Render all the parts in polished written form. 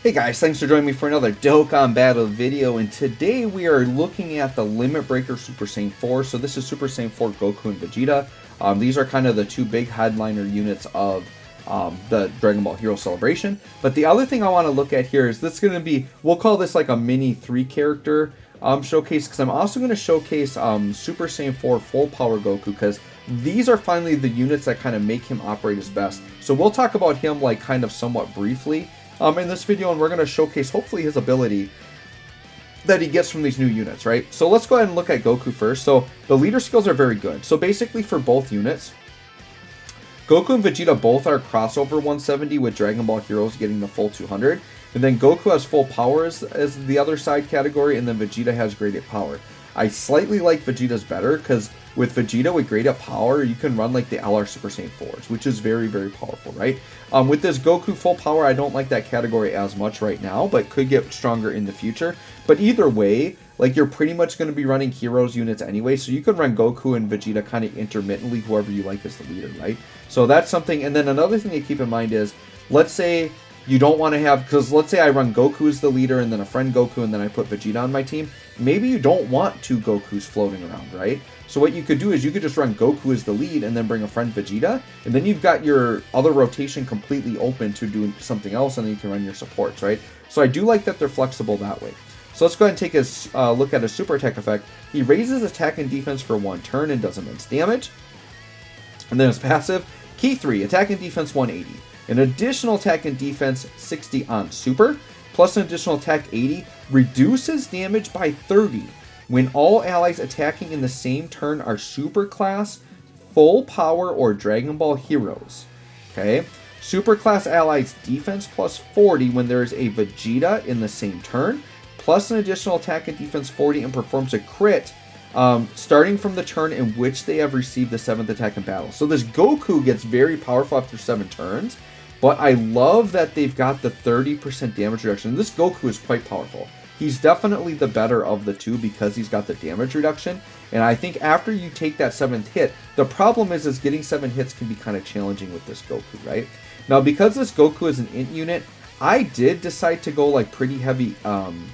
Hey guys, thanks for joining me for another Dokkan Battle video, and today we are looking at the Limit Breaker Super Saiyan 4. So this is Super Saiyan 4 Goku and Vegeta. These are kind of the two big headliner units of the Dragon Ball Hero Celebration. But the other thing I want to look at here is this is going to be, we'll call this like a mini 3-character showcase, because I'm also going to showcase Super Saiyan 4 Full Power Goku, because these are finally the units that kind of make him operate his best. So we'll talk about him like kind of somewhat briefly in this video, and we're going to showcase hopefully his ability that he gets from these new units, right? So let's go ahead and look at Goku first. So the leader skills are very good. So basically for both units, Goku and Vegeta both are crossover 170 with Dragon Ball Heroes getting the full 200. And then Goku has full power as the other side category, and then Vegeta has graded power. I slightly like Vegeta's better, because with Vegeta with graded power, you can run like the LR Super Saiyan 4s, which is very, very powerful, right? With this Goku full power, I don't like that category as much right now, but could get stronger in the future. But either way, like, you're pretty much going to be running Heroes units anyway, so you can run Goku and Vegeta kind of intermittently, whoever you like as the leader, right? So that's something. And then another thing to keep in mind is, let's say you don't want to have, because let's say I run Goku as the leader and then a friend Goku and then I put Vegeta on my team. Maybe you don't want two Gokus floating around, right? So what you could do is you could just run Goku as the lead and then bring a friend Vegeta, and then you've got your other rotation completely open to do something else, and then you can run your supports, right? So I do like that they're flexible that way. So let's go ahead and take a look at his super attack effect. He raises attack and defense for 1 turn and does immense damage. And then his passive, Key 3, attack and defense 180. An additional attack and defense 60 on super, plus an additional attack 80, reduces damage by 30 when all allies attacking in the same turn are super class, full power, or Dragon Ball Heroes. Okay, super class allies defense plus 40 when there is a Vegeta in the same turn, plus an additional attack and defense 40, and performs a crit starting from the turn in which they have received the 7th attack in battle. So this Goku gets very powerful after 7 turns, but I love that they've got the 30% damage reduction. This Goku is quite powerful. He's definitely the better of the two because he's got the damage reduction. And I think after you take that 7th hit, the problem is getting 7 hits can be kind of challenging with this Goku, right? Now, because this Goku is an int unit, I did decide to go like pretty heavy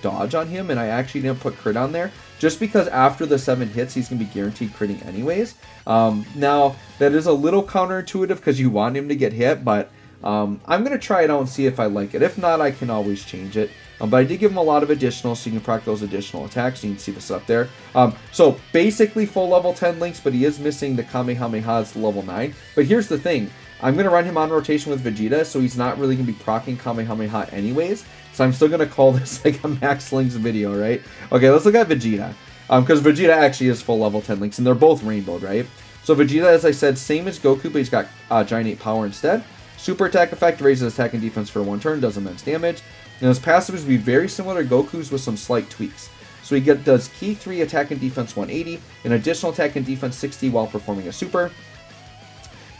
dodge on him, and I actually didn't put crit on there, just because after the 7 hits, he's going to be guaranteed critting anyways. Now, that is a little counterintuitive because you want him to get hit, but I'm going to try it out and see if I like it. If not, I can always change it. But I did give him a lot of additional, so you can proc those additional attacks. You can see this up there. So basically full level 10 links, but he is missing the Kamehameha's level 9. But here's the thing. I'm going to run him on rotation with Vegeta, so he's not really going to be proccing Kamehameha anyways. So I'm still going to call this like a max links video, right? Okay, let's look at Vegeta. Because Vegeta actually is full level 10 links, and they're both rainbowed, right? So Vegeta, as I said, same as Goku, but he's got Giant 8 power instead. Super attack effect raises attack and defense for 1 turn, does immense damage. And his passives would be very similar to Goku's with some slight tweaks. So he does Key 3 attack and defense 180, an additional attack and defense 60 while performing a super.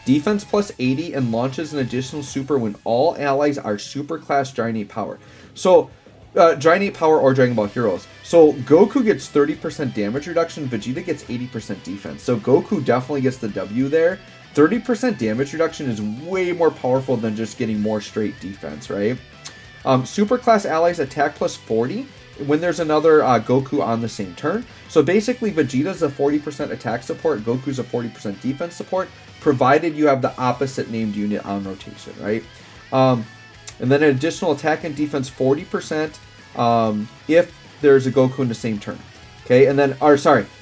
Defense plus 80, and launches an additional super when all allies are super class Giant 8 power. So Giant 8 power or Dragon Ball Heroes. So Goku gets 30% damage reduction, Vegeta gets 80% defense. So Goku definitely gets the W there. 30% damage reduction is way more powerful than just getting more straight defense, right? Super class allies attack plus 40 when there's another Goku on the same turn. So basically Vegeta's a 40% attack support, Goku's a 40% defense support, provided you have the opposite named unit on rotation, right? And then an additional attack and defense 40% if there's a Goku in the same turn. Okay, and then,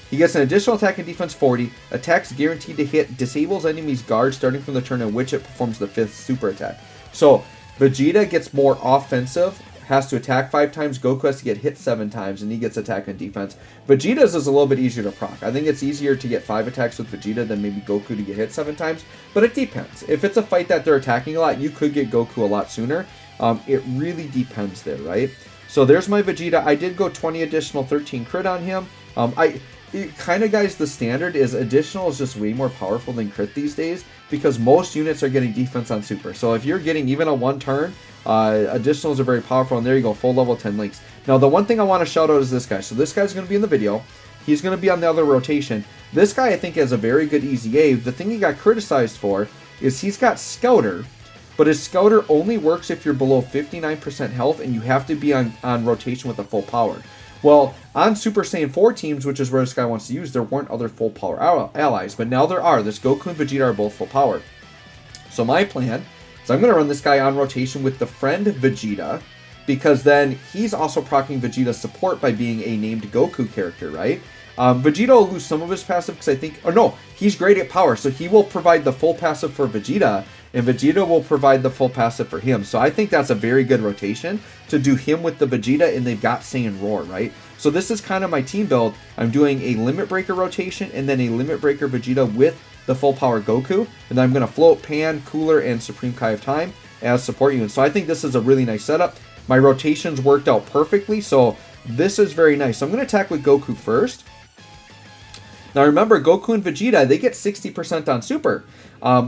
he gets an additional attack and defense 40, attacks guaranteed to hit, disables enemies' guard starting from the turn in which it performs the 5th super attack. So Vegeta gets more offensive, has to attack 5 times, Goku has to get hit 7 times, and he gets attack and defense. Vegeta's is a little bit easier to proc. I think it's easier to get 5 attacks with Vegeta than maybe Goku to get hit 7 times, but it depends. If it's a fight that they're attacking a lot, you could get Goku a lot sooner. It really depends there, right? So there's my Vegeta. I did go 20 additional 13 crit on him. Guys, the standard is additional is just way more powerful than crit these days, because most units are getting defense on super. So if you're getting even a 1 turn, additionals are very powerful, and there you go, full level 10 links. Now the one thing I want to shout out is this guy. So this guy's going to be in the video. He's going to be on the other rotation. This guy I think has a very good EZA. The thing he got criticized for is he's got Scouter, but his Scouter only works if you're below 59% health and you have to be on rotation with a full power. Well, on Super Saiyan 4 teams, which is where this guy wants to use, there weren't other full power allies, but now there are. This Goku and Vegeta are both full power. So my plan is I'm going to run this guy on rotation with the friend Vegeta, because then he's also proccing Vegeta's support by being a named Goku character, right? Vegeta will lose some of his passive because I think, or no, he's great at power, so he will provide the full passive for Vegeta, and Vegeta will provide the full passive for him. So I think that's a very good rotation to do him with the Vegeta, and they've got Saiyan Roar, right? So this is kind of my team build. I'm doing a Limit Breaker rotation, and then a Limit Breaker Vegeta with the full power Goku, and then I'm going to float Pan, Cooler, and Supreme Kai of Time as support units. So I think this is a really nice setup. My rotations worked out perfectly, so this is very nice. So I'm going to attack with Goku first. Now remember, Goku and Vegeta, they get 60% on Super,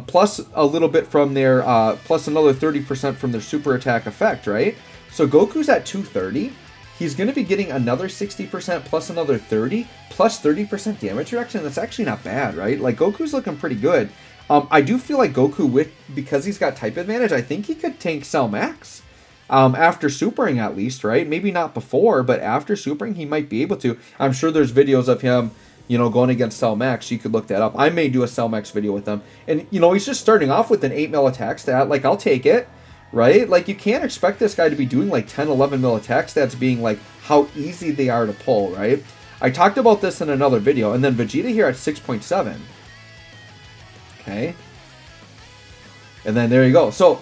plus a little bit from their, plus another 30% from their Super Attack effect, right? So Goku's at 230. He's going to be getting another 60% plus another 30, plus 30% damage reduction. That's actually not bad, right? Like, Goku's looking pretty good. I do feel like Goku, because he's got type advantage, I think he could tank Cell Max. After supering at least, right? Maybe not before, but after supering, he might be able to. I'm sure there's videos of him, you know, going against Cell Max. You could look that up. I may do a Cell Max video with him. And, you know, he's just starting off with an 8 mil attack stat. Like, I'll take it, right? Like, you can't expect this guy to be doing, like, 10, 11 mil attack stats being, like, how easy they are to pull, right? I talked about this in another video. And then Vegeta here at 6.7. Okay. And then there you go. So,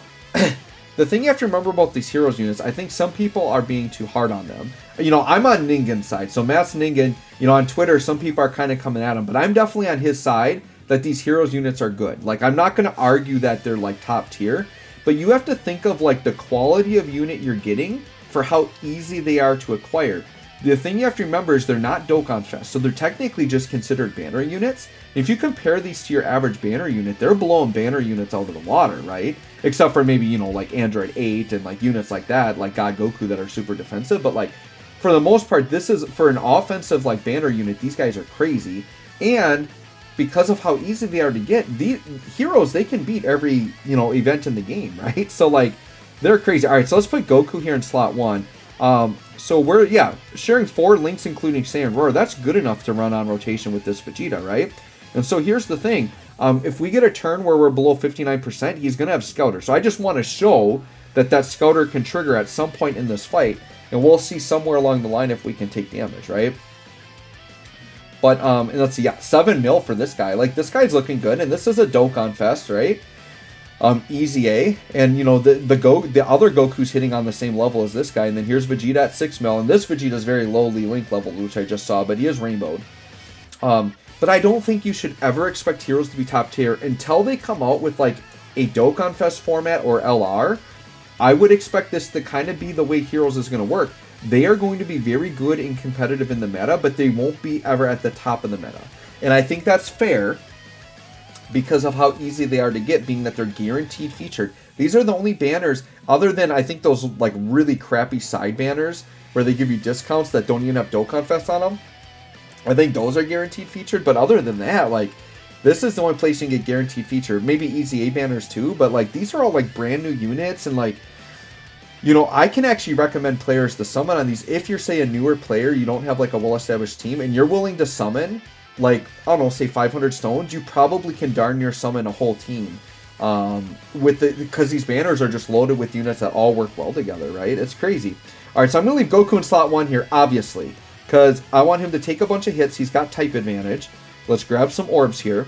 the thing you have to remember about these heroes units, I think some people are being too hard on them. You know, I'm on Ningen's side. So Matt's Ningen, you know, on Twitter, some people are kind of coming at him. But I'm definitely on his side that these heroes units are good. Like, I'm not going to argue that they're, like, top tier. But you have to think of, like, the quality of unit you're getting for how easy they are to acquire. The thing you have to remember is they're not Dokkan Fest. So they're technically just considered banner units. If you compare these to your average banner unit, they're blowing banner units out of the water, right? Except for maybe, you know, like Android 8 and, like, units like that, like God Goku that are super defensive. But, like, for the most part, this is, for an offensive, like, banner unit, these guys are crazy. And because of how easy they are to get, the heroes, they can beat every, you know, event in the game, right? So, like, they're crazy. All right, so let's put Goku here in slot 1. So we're, yeah, sharing 4 links, including Saiyan Roar. That's good enough to run on rotation with this Vegeta, right? And so here's the thing. If we get a turn where we're below 59%, he's going to have Scouter. So I just want to show that that Scouter can trigger at some point in this fight. And we'll see somewhere along the line if we can take damage, right? But, and let's see, yeah, 7 mil for this guy. Like, this guy's looking good. And this is a Dokkan Fest, right? Easy A. And, you know, the other Goku's hitting on the same level as this guy. And then here's Vegeta at 6 mil. And this Vegeta's very lowly link level, which I just saw. But he is rainbowed. But I don't think you should ever expect heroes to be top tier until they come out with, like, a Dokkan Fest format or LR. I would expect this to kind of be the way heroes is going to work. They are going to be very good and competitive in the meta, but they won't be ever at the top of the meta. And I think that's fair because of how easy they are to get, being that they're guaranteed featured. These are the only banners, other than, I think, those, like, really crappy side banners where they give you discounts that don't even have Dokkan Fest on them. I think those are guaranteed featured, but other than that, like, this is the only place you can get guaranteed featured. Maybe Easy A banners too, but, like, these are all, like, brand new units, and, like, you know, I can actually recommend players to summon on these. If you're, say, a newer player, you don't have, like, a well-established team, and you're willing to summon, like, I don't know, say 500 stones, you probably can darn near summon a whole team. Because these banners are just loaded with units that all work well together, right? It's crazy. All right, so I'm going to leave Goku in slot 1 here, obviously, because I want him to take a bunch of hits. He's got type advantage. Let's grab some orbs here.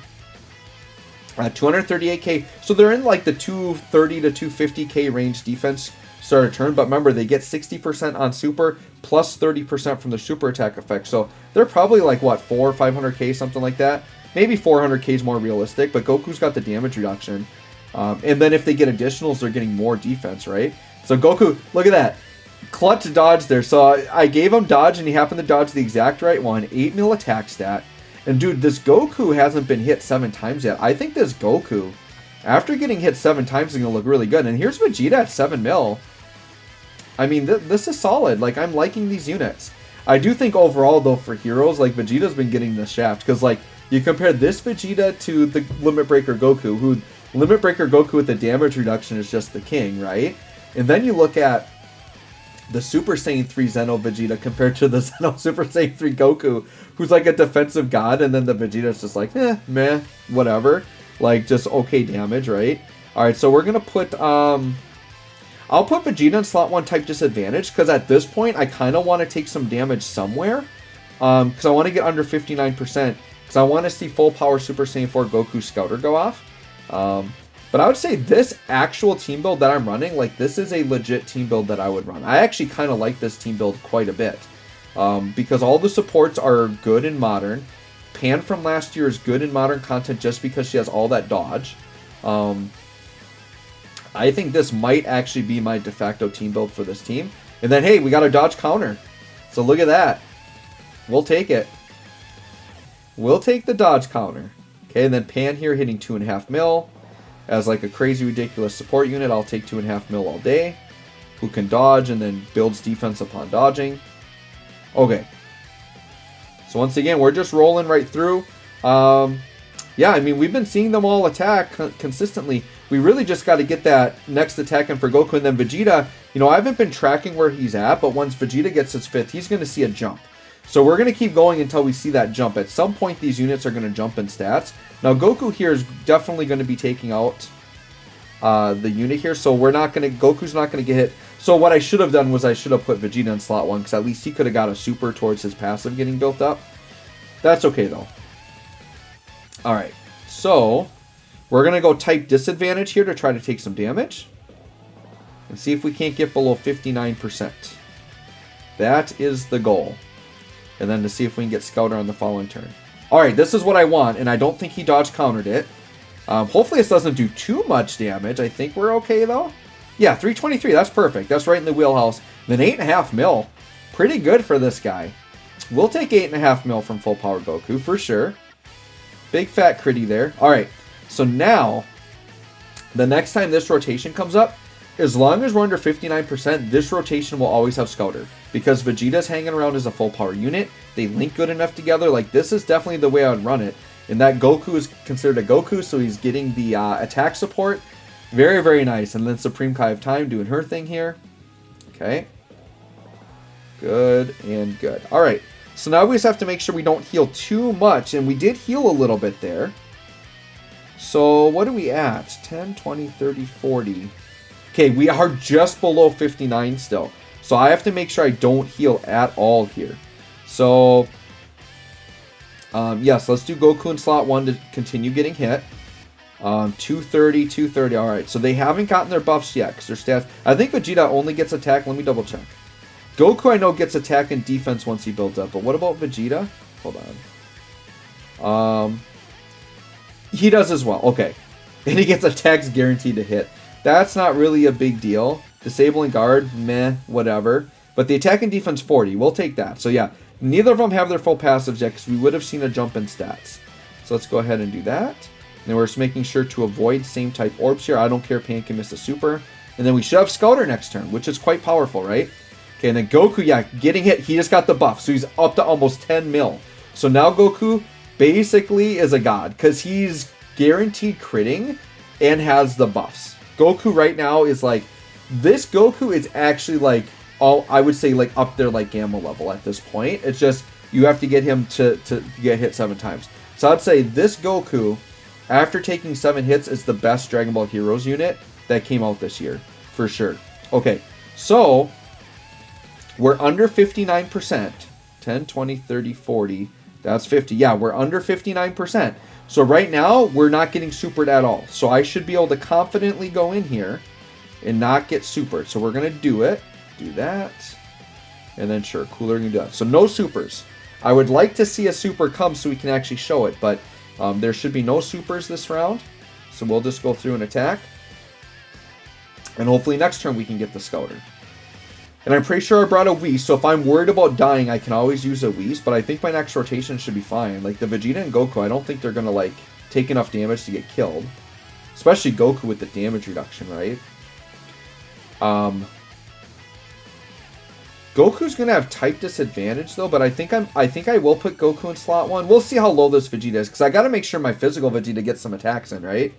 238k. So they're in, like, the 230 to 250k range defense start a turn, but remember, they get 60% on super plus 30% from the super attack effect. So they're probably like, what, 400 or 500k, something like that. Maybe 400k is more realistic, but Goku's got the damage reduction. And then if they get additionals, they're getting more defense, right? So Goku, look at that. Clutch dodge there. So I gave him dodge, and he happened to dodge the exact right one. 8 mil attack stat. And dude, this Goku hasn't been hit 7 times yet. I think this Goku, after getting hit 7 times, is going to look really good. And here's Vegeta at 7 mil. I mean, this is solid. Like, I'm liking these units. I do think overall, though, for heroes, like, Vegeta's been getting the shaft. Because, like, you compare this Vegeta to the Limit Breaker Goku, who Limit Breaker Goku with the damage reduction is just the king, right? And then you look at the Super Saiyan 3 Zeno Vegeta compared to the Zeno Super Saiyan 3 Goku, who's like a defensive god, and then the Vegeta's just like, meh, whatever. Like, just okay damage, right? Alright, so we're going to put, I'll put Vegeta in slot 1 type disadvantage, because at this point, I kind of want to take some damage somewhere, because I want to get under 59%, because I want to see full power Super Saiyan 4 Goku Scouter go off. But I would say this actual team build that I'm running, like, this is a legit team build that I would run. I actually kind of like this team build quite a bit. Because all the supports are good in Modern. Pan from last year is good in Modern content just because she has all that dodge. I think this might actually be my de facto team build for this team. And then, hey, we got a dodge counter. So look at that. We'll take it. We'll take the dodge counter. Okay, and then Pan here hitting 2.5 mil. As like a crazy ridiculous support unit, I'll take 2.5 mil all day. Who can dodge and then builds defense upon dodging. Okay. So once again, we're just rolling right through. Yeah, I mean, we've been seeing them all attack consistently. We really just got to get that next attack in for Goku. And then Vegeta, you know, I haven't been tracking where he's at, but once Vegeta gets his 5th, he's going to see a jump. So we're going to keep going until we see that jump. At some point, these units are going to jump in stats. Now, Goku here is definitely going to be taking out the unit here. So we're not going to... Goku's not going to get hit. So what I should have done was I should have put Vegeta in slot 1, because at least he could have got a super towards his passive getting built up. That's okay, though. Alright, so we're going to go type disadvantage here to try to take some damage. And see if we can't get below 59%. That is the goal. And then to see if we can get Scouter on the following turn. Alright, this is what I want, and I don't think he dodge countered it. Hopefully this doesn't do too much damage. I think we're okay, though. Yeah, 323, that's perfect. That's right in the wheelhouse. Then 8.5 mil. Pretty good for this guy. We'll take 8.5 mil from full power Goku, for sure. Big fat critty there. Alright, so now, the next time this rotation comes up, as long as we're under 59%, this rotation will always have Scouter. Because Vegeta's hanging around as a full power unit. They link good enough together. Like, this is definitely the way I would run it. And that Goku is considered a Goku, so he's getting the attack support. Very, very nice. And then Supreme Kai of Time doing her thing here. Okay. Good and good. Alright. So now we just have to make sure we don't heal too much. And we did heal a little bit there. So what are we at? 10, 20, 30, 40. Okay, we are just below 59 still. So I have to make sure I don't heal at all here. So, yes, let's do Goku in slot 1 to continue getting hit. 230, 230. Alright, so they haven't gotten their buffs yet because their stats... I think Vegeta only gets attack. Let me double check. Goku, I know, gets attack and defense once he builds up. But what about Vegeta? Hold on. He does as well. Okay. And he gets attacks guaranteed to hit. That's not really a big deal. Disabling guard, meh, whatever. But the attack and defense 40. We'll take that. So yeah, neither of them have their full passives yet because we would have seen a jump in stats. So let's go ahead and do that. And then we're just making sure to avoid same type orbs here. I don't care if Pan can miss a super. And then we should have Scouter next turn, which is quite powerful, right? Okay, and then Goku, yeah, getting hit. He just got the buff. So he's up to almost 10 mil. So now Goku basically is a god because he's guaranteed critting and has the buffs. Goku right now is like, this Goku is actually like, all I would say like up there like Gamma level at this point. It's just, you have to get him to get hit 7 times. So I'd say this Goku, after taking 7 hits, is the best Dragon Ball Heroes unit that came out this year, for sure. Okay, so we're under 59%. 10, 20, 30, 40. That's 50. Yeah, we're under 59%. So right now, we're not getting supered at all. So I should be able to confidently go in here and not get supered. So we're going to do it. Do that. And then sure, cooler can do that. So no supers. I would like to see a super come so we can actually show it. But there should be no supers this round. So we'll just go through and attack. And hopefully next turn we can get the Scouter. And I'm pretty sure I brought a Whis, so if I'm worried about dying, I can always use a Whis, but I think my next rotation should be fine. Like, the Vegeta and Goku, I don't think they're going to, like, take enough damage to get killed. Especially Goku with the damage reduction, right? Goku's going to have type disadvantage, though, but I think I will put Goku in slot 1. We'll see how low this Vegeta is, because I got to make sure my physical Vegeta gets some attacks in, right?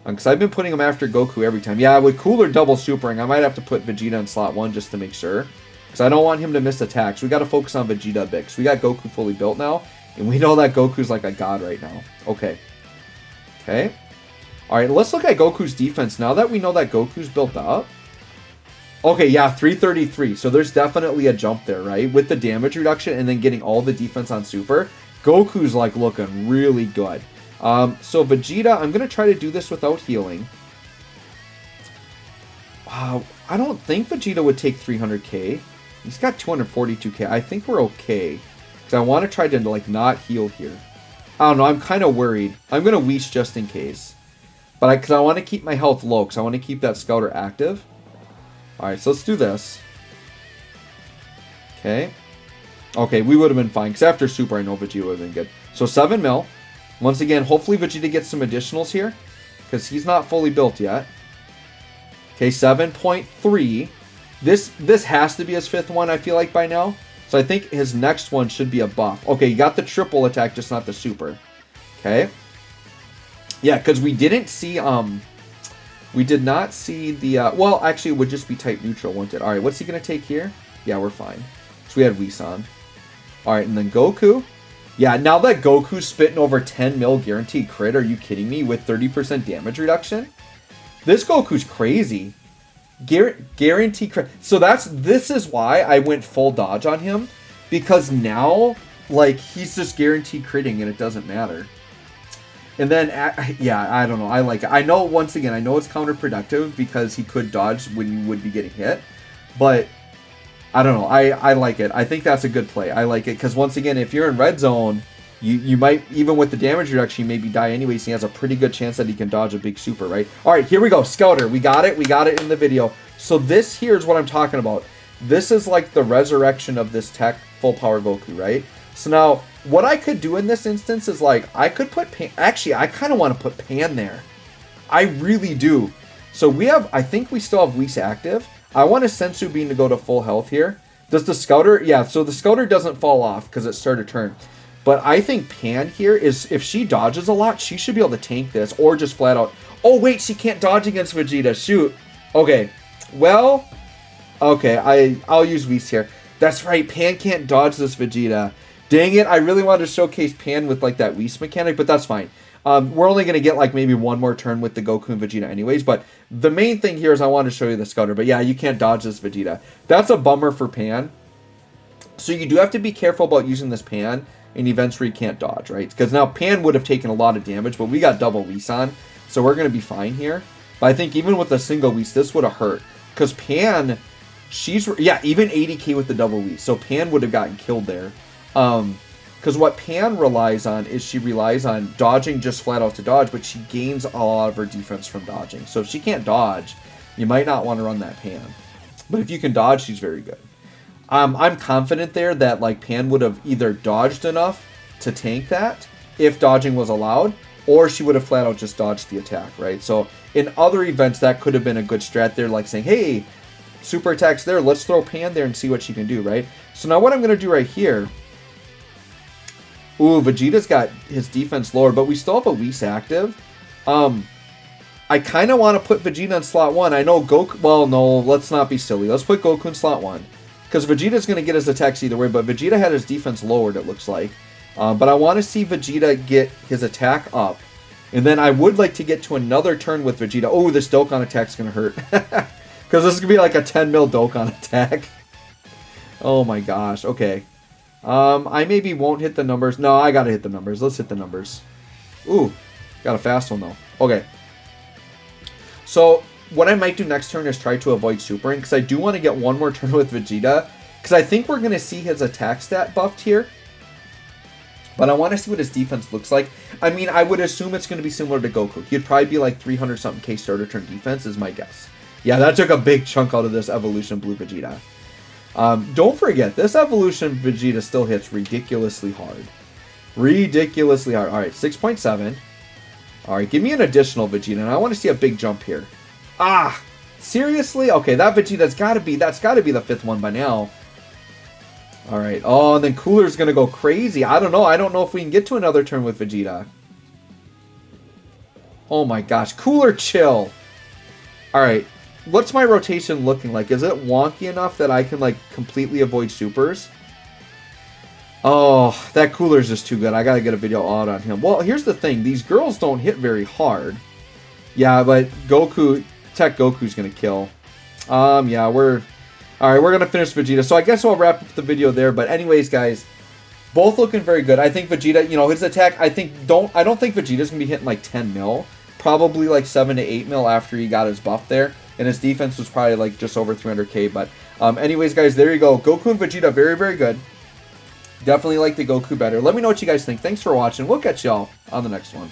Because I've been putting him after Goku every time. Yeah, with Cooler double supering, I might have to put Vegeta in slot 1 just to make sure. Because I don't want him to miss attacks. We got to focus on Vegeta a bit. Because we got Goku fully built now. And we know that Goku's like a god right now. Okay. Okay. Alright, let's look at Goku's defense now that we know that Goku's built up. Okay, yeah, 333. So there's definitely a jump there, right? With the damage reduction and then getting all the defense on Super. Goku's like looking really good. So Vegeta, I'm going to try to do this without healing. Wow, I don't think Vegeta would take 300k. He's got 242k. I think we're okay. Because I want to try to like not heal here. I don't know, I'm kind of worried. I'm going to Whis just in case. But because I want to keep my health low. Because I want to keep that Scouter active. Alright, so let's do this. Okay. Okay, we would have been fine. Because after Super, I know Vegeta would have been good. So 7 mil. Once again, hopefully Vegeta gets some additionals here. Because he's not fully built yet. Okay, 7.3. This has to be his 5th one, I feel like, by now. So I think his next one should be a buff. Okay, you got the triple attack, just not the super. Okay. Yeah, because we didn't see, we did not see the, well, actually, it would just be type neutral, wouldn't it? All right, what's he going to take here? Yeah, we're fine. So we had Whis on. All right, and then Goku. Yeah, now that Goku's spitting over 10 mil guaranteed crit, are you kidding me? With 30% damage reduction? This Goku's crazy. Guaranteed crit. So this is why I went full dodge on him. Because now, like, he's just guaranteed critting and it doesn't matter. And then, yeah, I don't know. I like it. I know, once again, I know it's counterproductive because he could dodge when you would be getting hit. But, I don't know. I like it. I think that's a good play. I like it because, once again, if you're in red zone, you might, even with the damage reduction, you maybe die anyways. He has a pretty good chance that he can dodge a big super, right? All right, here we go. Scouter. We got it. We got it in the video. So this here is what I'm talking about. This is like the resurrection of this tech full power Goku, right? So now, what I could do in this instance is like, I could put Pan, actually, I kind of want to put Pan there. I really do. So we have, I think we still have Whis active. I want a Sensu Bean to go to full health here. Does the Scouter, yeah, so the Scouter doesn't fall off because it's start a turn. But I think Pan here is, if she dodges a lot, she should be able to tank this or just flat out. Oh, wait, she can't dodge against Vegeta. Shoot. Okay. Well, okay, I'll use Whis here. That's right, Pan can't dodge this Vegeta. Dang it, I really wanted to showcase Pan with like that Whis mechanic, but that's fine. We're only going to get like maybe one more turn with the Goku and Vegeta anyways, but the main thing here is I want to show you the Scouter. But yeah, you can't dodge this Vegeta. That's a bummer for Pan. So you do have to be careful about using this Pan in events where you can't dodge, right? Because now Pan would have taken a lot of damage, but we got double Whis on, so we're going to be fine here. But I think even with a single Whis, this would have hurt. Because Pan, she's, yeah, even 80k with the double Whis. So Pan would have gotten killed there. Because what Pan relies on is she relies on dodging just flat out to dodge, but she gains a lot of her defense from dodging. So if she can't dodge, you might not want to run that Pan. But if you can dodge, she's very good. I'm confident there that like Pan would have either dodged enough to tank that if dodging was allowed, or she would have flat out just dodged the attack, right? So in other events, that could have been a good strat there, like saying, hey, super attack's there, let's throw Pan there and see what she can do, right? So now what I'm going to do right here, ooh, Vegeta's got his defense lower, but we still have a Whis active. I kind of want to put Vegeta in slot 1. I know Goku, well, no, let's not be silly. Let's put Goku in slot 1. Because Vegeta's going to get his attacks either way, but Vegeta had his defense lowered, it looks like. But I want to see Vegeta get his attack up. And then I would like to get to another turn with Vegeta. Oh, this Dokkan attack's going to hurt. Because this is going to be like a 10 mil Dokkan attack. Oh my gosh, okay. I maybe won't hit the numbers. No, I got to hit the numbers. Let's hit the numbers. Ooh, got a fast one though. Okay. So what I might do next turn is try to avoid supering. Because I do want to get one more turn with Vegeta. Because I think we're going to see his attack stat buffed here. But I want to see what his defense looks like. I mean, I would assume it's going to be similar to Goku. He'd probably be like 300-something K starter turn defense is my guess. Yeah, that took a big chunk out of this evolution Blue Vegeta. Don't forget, this evolution Vegeta still hits ridiculously hard. Ridiculously hard. Alright, 6.7. Alright, give me an additional Vegeta, and I want to see a big jump here. Ah! Seriously? Okay, that Vegeta's got to be, that's got to be the 5th one by now. Alright, oh, and then Cooler's going to go crazy. I don't know if we can get to another turn with Vegeta. Oh my gosh. Cooler Chill. Alright. What's my rotation looking like? Is it wonky enough that I can, like, completely avoid supers? Oh, that cooler is just too good. I gotta get a video out on him. Well, here's the thing. These girls don't hit very hard. Yeah, but Goku, Tech Goku's gonna kill. Yeah, we're... Alright, we're gonna finish Vegeta. So I guess I'll wrap up the video there. But anyways, guys, both looking very good. I think Vegeta, you know, his attack, I don't think Vegeta's gonna be hitting like 10 mil. Probably like 7 to 8 mil after he got his buff there. And his defense was probably like just over 300k. But anyways, guys, there you go. Goku and Vegeta, very, very good. Definitely like the Goku better. Let me know what you guys think. Thanks for watching. We'll catch y'all on the next one.